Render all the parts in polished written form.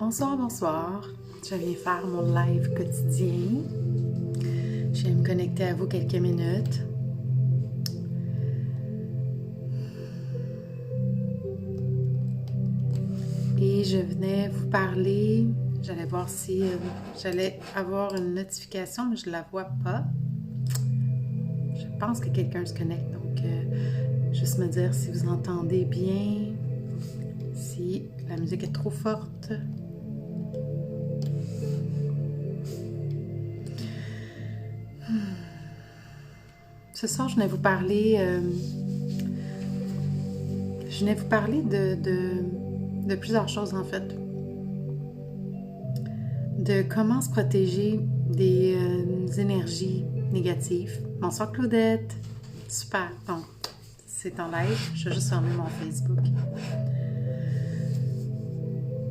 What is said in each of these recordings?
Bonsoir, bonsoir. Je viens faire mon live quotidien. Je viens me connecter à vous quelques minutes. Et je venais vous parler. J'allais voir si j'allais avoir une notification, mais je ne la vois pas. Je pense que quelqu'un se connecte, donc juste me dire si vous entendez bien, si la musique est trop forte. Ce soir, je venais vous parler, de plusieurs choses en fait. De comment se protéger des énergies négatives. Bonsoir Claudette. Super. Donc, c'est en live. Je vais juste fermer mon Facebook.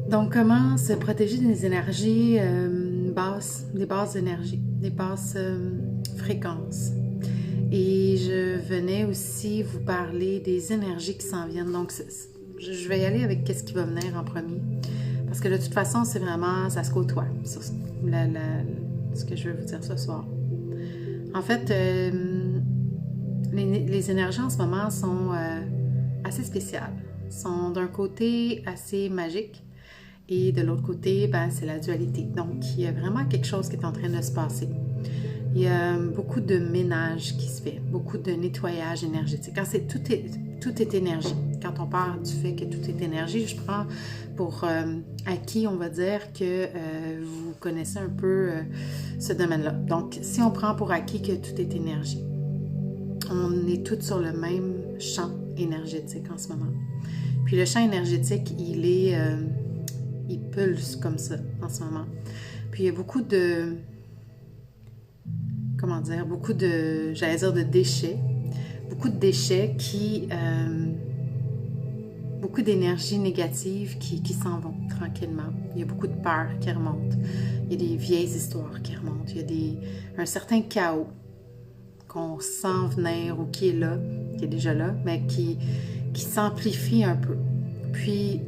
Donc, comment se protéger des énergies basses, des basses énergies, des basses fréquences. Et je venais aussi vous parler des énergies qui s'en viennent. Donc, je vais y aller avec qu'est-ce qui va venir en premier. Parce que de toute façon, c'est vraiment, ça se côtoie, sur ce que je veux vous dire ce soir. En fait, les énergies en ce moment sont assez spéciales. Sont d'un côté assez magiques et de l'autre côté, ben, c'est la dualité. Donc, il y a vraiment quelque chose qui est en train de se passer. Il y a beaucoup de ménage qui se fait, beaucoup de nettoyage énergétique. Tout est énergie. Quand on parle du fait que tout est énergie, je prends pour acquis, on va dire, que vous connaissez un peu ce domaine-là. Donc, si on prend pour acquis que tout est énergie, on est tous sur le même champ énergétique en ce moment. Puis le champ énergétique, il pulse comme ça en ce moment. Puis il y a beaucoup de... j'allais dire de déchets. Beaucoup de déchets beaucoup d'énergie négative qui s'en vont tranquillement. Il y a beaucoup de peur qui remonte. Il y a des vieilles histoires qui remontent. Il y a un certain chaos qu'on sent venir ou qui est là, qui est déjà là, mais qui s'amplifie un peu. Puis,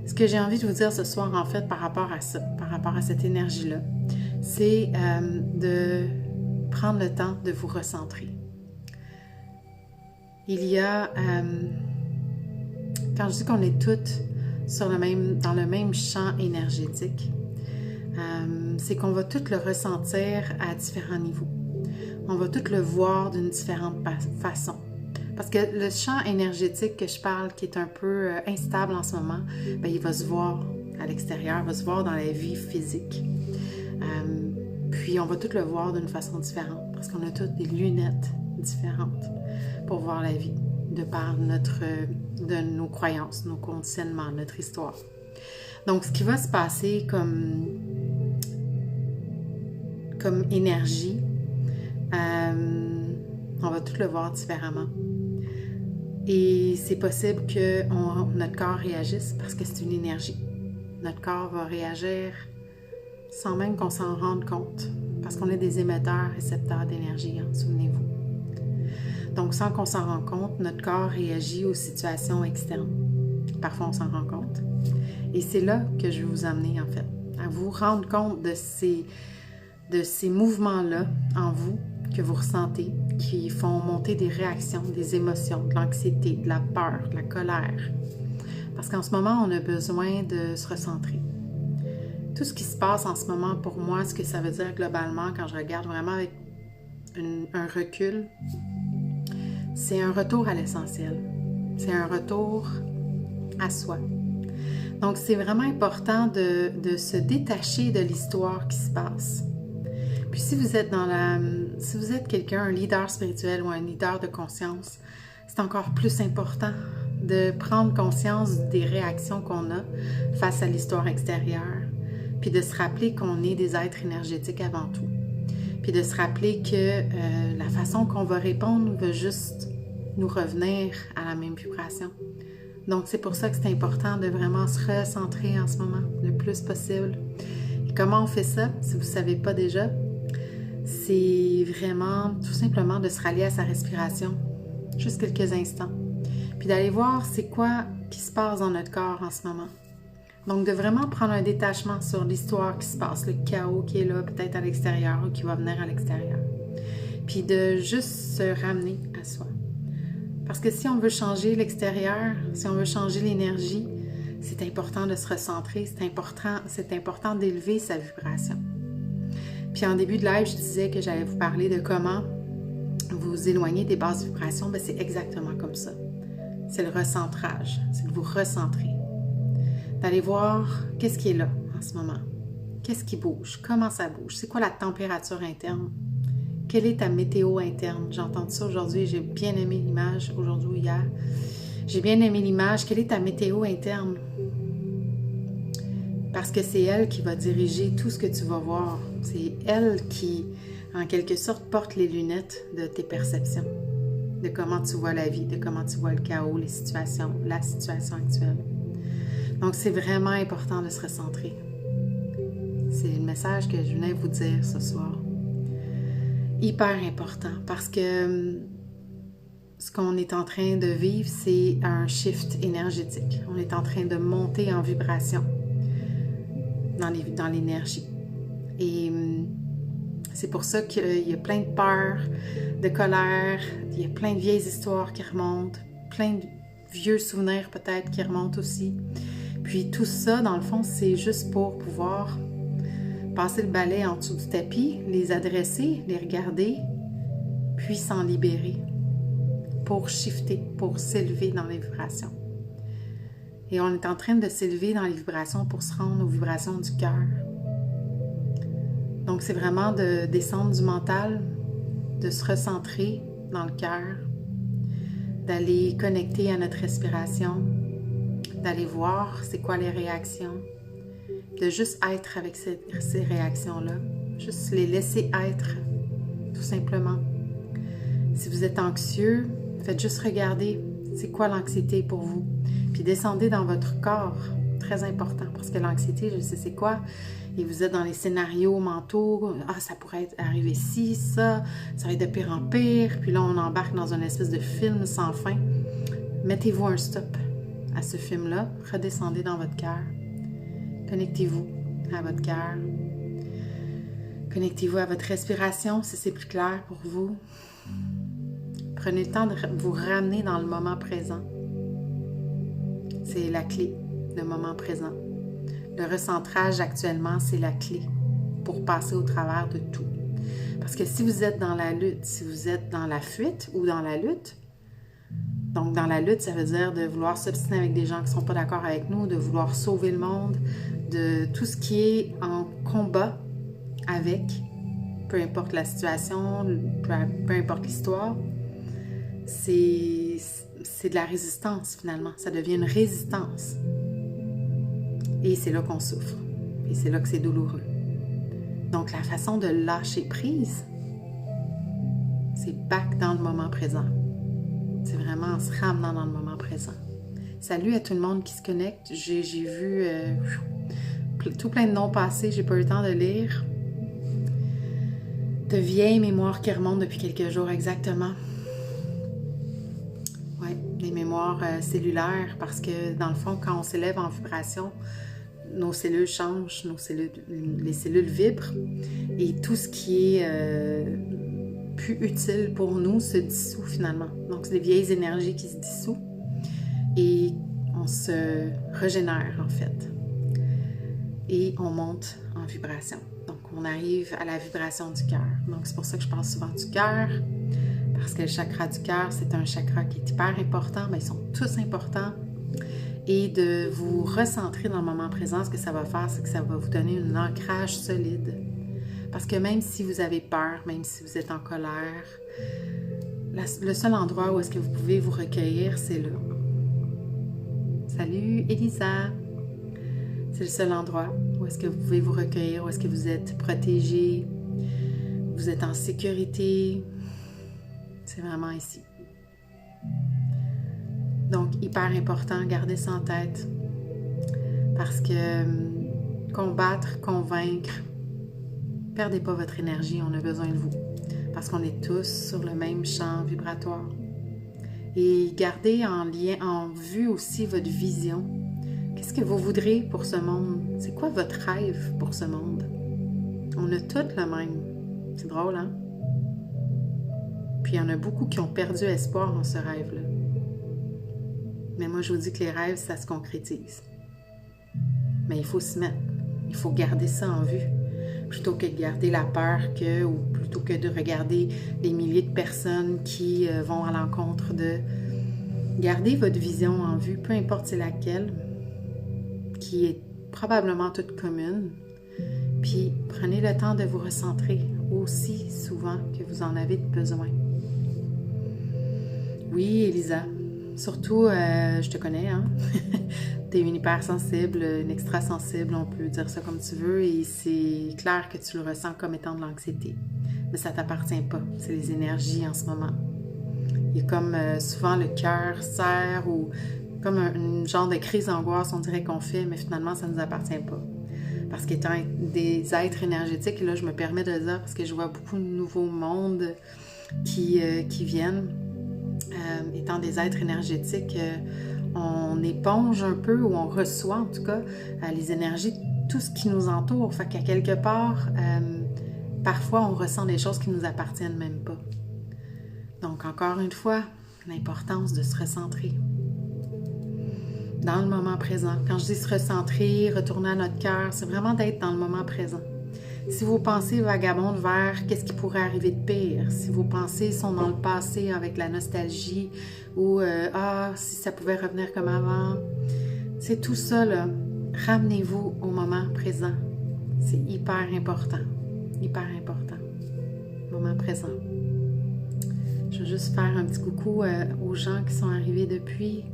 ce que j'ai envie de vous dire ce soir, en fait, par rapport à ça, par rapport à cette énergie-là, c'est de prendre le temps de vous recentrer. Il y a, quand je dis qu'on est toutes dans le même champ énergétique, c'est qu'on va tout le ressentir à différents niveaux. On va tout le voir d'une différente façon. Parce que le champ énergétique que je parle, qui est un peu instable en ce moment, bien, il va se voir à l'extérieur, il va se voir dans la vie physique. Puis on va tout le voir d'une façon différente, parce qu'on a toutes des lunettes différentes pour voir la vie, de par de nos croyances, nos conditionnements, notre histoire. Donc, ce qui va se passer comme énergie, on va tout le voir différemment. Et c'est possible que notre corps réagisse parce que c'est une énergie. Notre corps va réagir sans même qu'on s'en rende compte, parce qu'on est des émetteurs, récepteurs d'énergie, hein, souvenez-vous. Donc, sans qu'on s'en rende compte, notre corps réagit aux situations externes. Parfois, on s'en rend compte. Et c'est là que je vais vous amener, en fait, à vous rendre compte de ces mouvements-là en vous, que vous ressentez, qui font monter des réactions, des émotions, de l'anxiété, de la peur, de la colère. Parce qu'en ce moment, on a besoin de se recentrer. Tout ce qui se passe en ce moment, pour moi, ce que ça veut dire globalement, quand je regarde vraiment avec un recul, c'est un retour à l'essentiel. C'est un retour à soi. Donc, c'est vraiment important de se détacher de l'histoire qui se passe. Puis, si vous êtes quelqu'un, un leader spirituel ou un leader de conscience, c'est encore plus important de prendre conscience des réactions qu'on a face à l'histoire extérieure. Puis de se rappeler qu'on est des êtres énergétiques avant tout. Puis de se rappeler que la façon qu'on va répondre va juste nous revenir à la même vibration. Donc, c'est pour ça que c'est important de vraiment se recentrer en ce moment, le plus possible. Et comment on fait ça, si vous ne savez pas déjà? C'est vraiment tout simplement de se rallier à sa respiration, juste quelques instants. Puis d'aller voir c'est quoi qui se passe dans notre corps en ce moment. Donc, de vraiment prendre un détachement sur l'histoire qui se passe, le chaos qui est là, peut-être à l'extérieur ou qui va venir à l'extérieur. Puis de juste se ramener à soi. Parce que si on veut changer l'extérieur, si on veut changer l'énergie, c'est important de se recentrer, c'est important d'élever sa vibration. Puis en début de live, je disais que j'allais vous parler de comment vous éloigner des basses vibrations. Bien, c'est exactement comme ça. C'est le recentrage, c'est de vous recentrer. D'aller voir qu'est-ce qui est là en ce moment. Qu'est-ce qui bouge? Comment ça bouge? C'est quoi la température interne? Quelle est ta météo interne? J'ai entendu ça aujourd'hui, j'ai bien aimé l'image, aujourd'hui ou hier. J'ai bien aimé l'image. Quelle est ta météo interne? Parce que c'est elle qui va diriger tout ce que tu vas voir. C'est elle qui, en quelque sorte, porte les lunettes de tes perceptions, de comment tu vois la vie, de comment tu vois le chaos, les situations, la situation actuelle. Donc, c'est vraiment important de se recentrer. C'est le message que je venais vous dire ce soir. Hyper important parce que ce qu'on est en train de vivre, c'est un shift énergétique. On est en train de monter en vibration dans l'énergie. Et c'est pour ça qu'il y a plein de peur, de colère, il y a plein de vieilles histoires qui remontent, plein de vieux souvenirs peut-être qui remontent aussi. Puis tout ça, dans le fond, c'est juste pour pouvoir passer le balai en dessous du tapis, les adresser, les regarder, puis s'en libérer pour shifter, pour s'élever dans les vibrations. Et on est en train de s'élever dans les vibrations pour se rendre aux vibrations du cœur. Donc, c'est vraiment de descendre du mental, de se recentrer dans le cœur, d'aller connecter à notre respiration, d'aller voir c'est quoi les réactions, de juste être avec ces réactions-là, juste les laisser être, tout simplement. Si vous êtes anxieux, faites juste regarder c'est quoi l'anxiété pour vous. Puis descendez dans votre corps, très important, parce que l'anxiété, je sais c'est quoi, et vous êtes dans les scénarios mentaux, ah ça pourrait arriver ci, ça va être de pire en pire, puis là on embarque dans une espèce de film sans fin. Mettez-vous un stop à ce film-là, redescendez dans votre cœur, connectez-vous à votre cœur, connectez-vous à votre respiration si c'est plus clair pour vous. Prenez le temps de vous ramener dans le moment présent. C'est la clé, le moment présent. Le recentrage actuellement, c'est la clé pour passer au travers de tout. Parce que si vous êtes dans la lutte, si vous êtes dans la fuite ou dans la lutte, donc dans la lutte, ça veut dire de vouloir s'obstiner avec des gens qui ne sont pas d'accord avec nous, de vouloir sauver le monde, de tout ce qui est en combat avec, peu importe la situation, peu importe l'histoire, c'est de la résistance finalement. Ça devient une résistance. Et c'est là qu'on souffre. Et c'est là que c'est douloureux. Donc la façon de lâcher prise, c'est back dans le moment présent. C'est vraiment en se ramenant dans le moment présent. Salut à tout le monde qui se connecte. J'ai vu tout plein de noms passer. J'ai pas eu le temps de lire. De vieilles mémoires qui remontent depuis quelques jours exactement. Oui, des mémoires cellulaires parce que dans le fond, quand on s'élève en vibration, nos cellules changent, les cellules vibrent et tout ce qui est plus utile pour nous se dissout finalement. Donc, c'est des vieilles énergies qui se dissouent et on se régénère en fait. Et on monte en vibration. Donc, on arrive à la vibration du cœur. Donc, c'est pour ça que je parle souvent du cœur. Parce que le chakra du cœur, c'est un chakra qui est hyper important. Bien, ils sont tous importants. Et de vous recentrer dans le moment présent, ce que ça va faire, c'est que ça va vous donner un ancrage solide. Parce que même si vous avez peur, même si vous êtes en colère, le seul endroit où est-ce que vous pouvez vous recueillir, c'est là. Salut Elisa! C'est le seul endroit où est-ce que vous pouvez vous recueillir, où est-ce que vous êtes protégé, vous êtes en sécurité. C'est vraiment ici. Donc, hyper important, gardez ça en tête. Parce que combattre, convaincre, perdez pas votre énergie, on a besoin de vous. Parce qu'on est tous sur le même champ vibratoire. Et gardez en vue aussi votre vision. Qu'est-ce Qu'est-ce que vous voudrez pour ce monde? C'est quoi votre rêve pour ce monde? On a tous le même. C'est drôle, hein? Puis il y en a beaucoup qui ont perdu espoir en ce rêve-là. Mais moi, je vous dis que les rêves, ça se concrétise. Mais il faut s'y mettre. Il faut garder ça en vue. Plutôt que de garder la peur ou plutôt que de regarder les milliers de personnes qui vont à l'encontre de... Gardez votre vision en vue, peu importe c'est laquelle, qui est probablement toute commune. Puis prenez le temps de vous recentrer aussi souvent que vous en avez besoin. Oui, Elisa, surtout, je te connais, hein? T'es une hypersensible, une extrasensible, on peut dire ça comme tu veux, et c'est clair que tu le ressens comme étant de l'anxiété. Mais ça t'appartient pas, c'est les énergies en ce moment. Il y a comme souvent le cœur serre ou comme un genre de crise d'angoisse, on dirait qu'on fait, mais finalement, ça ne nous appartient pas. Parce qu'étant des êtres énergétiques, et là, je me permets de le dire parce que je vois beaucoup de nouveaux mondes qui viennent. Étant des êtres énergétiques, on éponge un peu, ou on reçoit en tout cas, les énergies de tout ce qui nous entoure. Fait qu'à quelque part, parfois, on ressent des choses qui ne nous appartiennent même pas. Donc, encore une fois, l'importance de se recentrer dans le moment présent. Quand je dis se recentrer, retourner à notre cœur, c'est vraiment d'être dans le moment présent. Si vos pensées vagabondent vers qu'est-ce qui pourrait arriver de pire, si vos pensées sont dans le passé avec la nostalgie ou si ça pouvait revenir comme avant, c'est tout ça, là. Ramenez-vous au moment présent. C'est hyper important. Hyper important. Moment présent. Je vais juste faire un petit coucou aux gens qui sont arrivés depuis.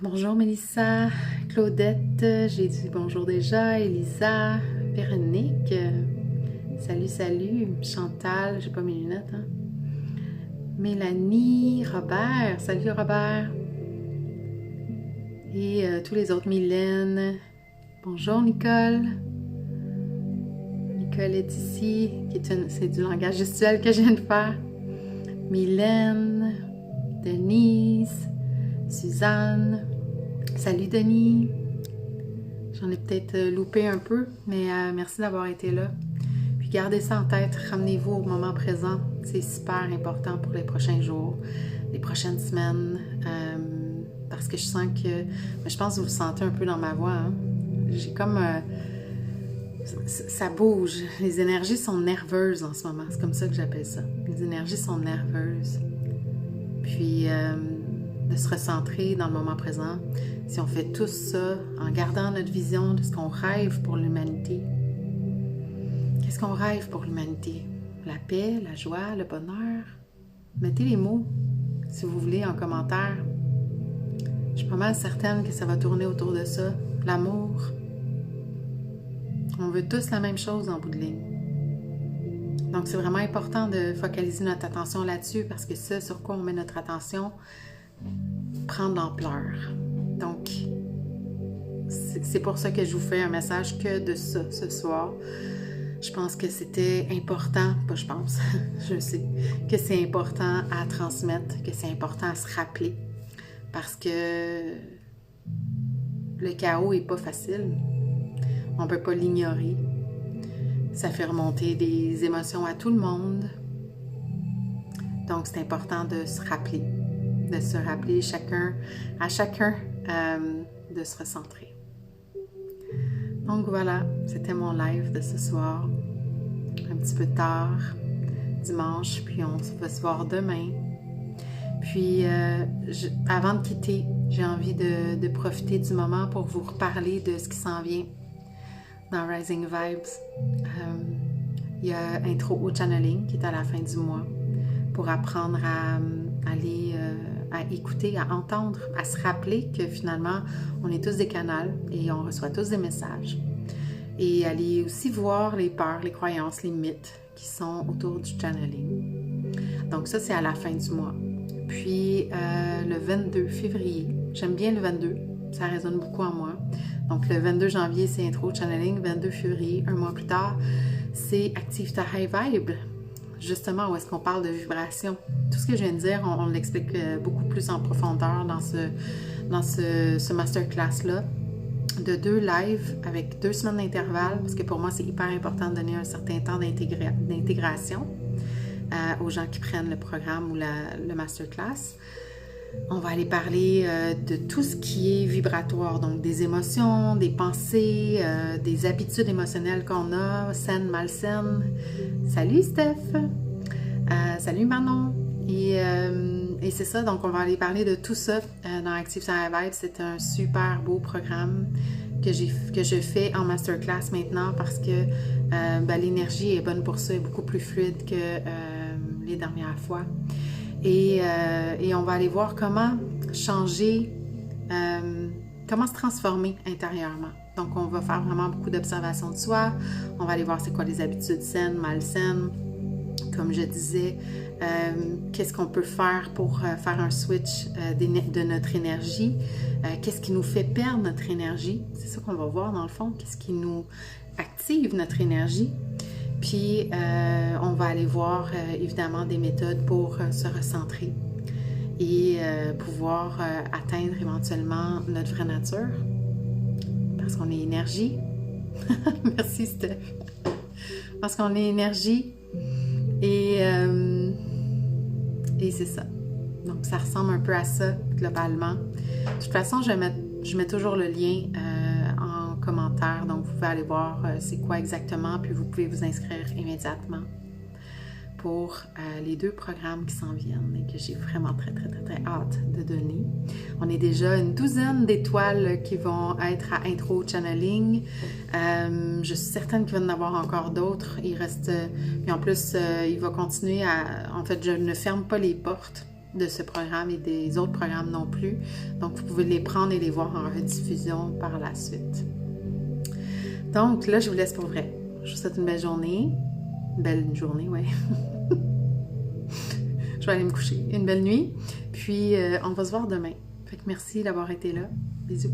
Bonjour Mélissa, Claudette, j'ai dit bonjour déjà, Elisa, Véronique, salut, Chantal, j'ai pas mes lunettes, hein? Mélanie, Robert, salut Robert, et tous les autres, Mylène, bonjour Nicole, Nicole est ici, c'est du langage gestuel que je viens de faire, Mylène, Denise, Suzanne, salut Denis, j'en ai peut-être loupé un peu, mais merci d'avoir été là. Puis gardez ça en tête, ramenez-vous au moment présent, c'est super important pour les prochains jours, les prochaines semaines, parce que je sens que, je pense que vous le sentez un peu dans ma voix, hein? J'ai comme, ça bouge, les énergies sont nerveuses en ce moment, c'est comme ça que j'appelle ça, les énergies sont nerveuses, puis de se recentrer dans le moment présent. Si on fait tout ça en gardant notre vision de ce qu'on rêve pour l'humanité, qu'est-ce qu'on rêve pour l'humanité? La paix, la joie, le bonheur? Mettez les mots, si vous voulez, en commentaire. Je suis pas mal certaine que ça va tourner autour de ça. L'amour. On veut tous la même chose en bout de ligne. Donc, c'est vraiment important de focaliser notre attention là-dessus parce que ce sur quoi on met notre attention prend de l'ampleur. Donc, c'est pour ça que je vous fais un message que de ça ce soir. Je pense que c'était important, pas je pense, je sais, que c'est important à transmettre, que c'est important à se rappeler parce que le chaos n'est pas facile. On ne peut pas l'ignorer. Ça fait remonter des émotions à tout le monde. Donc, c'est important de se rappeler à chacun de se recentrer. Donc voilà, c'était mon live de ce soir, un petit peu tard, dimanche, puis on va se voir demain. Puis avant de quitter, j'ai envie de profiter du moment pour vous reparler de ce qui s'en vient dans Rising Vibes. Il y a Intro au Channeling qui est à la fin du mois pour apprendre à aller à écouter, à entendre, à se rappeler que finalement, on est tous des canals et on reçoit tous des messages. Et aller aussi voir les peurs, les croyances, les mythes qui sont autour du channeling. Donc ça, c'est à la fin du mois. Puis le 22 février, j'aime bien le 22, ça résonne beaucoup en moi. Donc le 22 janvier, c'est Intro Channeling, 22 février, un mois plus tard, c'est Active ta High Vibe. Justement, où est-ce qu'on parle de vibration. Tout ce que je viens de dire, on l'explique beaucoup plus en profondeur dans ce masterclass-là, de 2 lives avec 2 semaines d'intervalle, parce que pour moi, c'est hyper important de donner un certain temps d'intégration aux gens qui prennent le programme ou le masterclass. On va aller parler de tout ce qui est vibratoire, donc des émotions, des pensées, des habitudes émotionnelles qu'on a, saines, malsaines. Salut Steph! Salut Manon! Et c'est ça, donc on va aller parler de tout ça dans Active sur la Vibe. C'est un super beau programme que je fais en masterclass maintenant parce que l'énergie est bonne pour ça, est beaucoup plus fluide que les dernières fois. Et on va aller voir comment changer, comment se transformer intérieurement. Donc, on va faire vraiment beaucoup d'observations de soi. On va aller voir c'est quoi les habitudes saines, malsaines. Comme je disais, qu'est-ce qu'on peut faire pour faire un switch de notre énergie? Qu'est-ce qui nous fait perdre notre énergie? C'est ça qu'on va voir dans le fond. Qu'est-ce qui nous active notre énergie? Puis, on va aller voir évidemment des méthodes pour se recentrer et pouvoir atteindre éventuellement notre vraie nature parce qu'on est énergie. Merci Steph. Parce qu'on est énergie et c'est ça. Donc, ça ressemble un peu à ça globalement. De toute façon, je mets toujours le lien en commentaire, donc vous pouvez aller voir c'est quoi exactement, puis vous pouvez vous inscrire immédiatement pour les 2 programmes qui s'en viennent et que j'ai vraiment très hâte de donner. On est déjà une 12aine d'étoiles qui vont être à Intro Channeling. Je suis certaine qu'il va y en avoir encore d'autres. Il reste... puis en plus, il va continuer à... En fait, je ne ferme pas les portes de ce programme et des autres programmes non plus. Donc, vous pouvez les prendre et les voir en rediffusion par la suite. Donc, là, je vous laisse pour vrai. Je vous souhaite une belle journée. Une belle journée, ouais. Je vais aller me coucher. Une belle nuit. Puis, on va se voir demain. Fait que merci d'avoir été là. Bisous.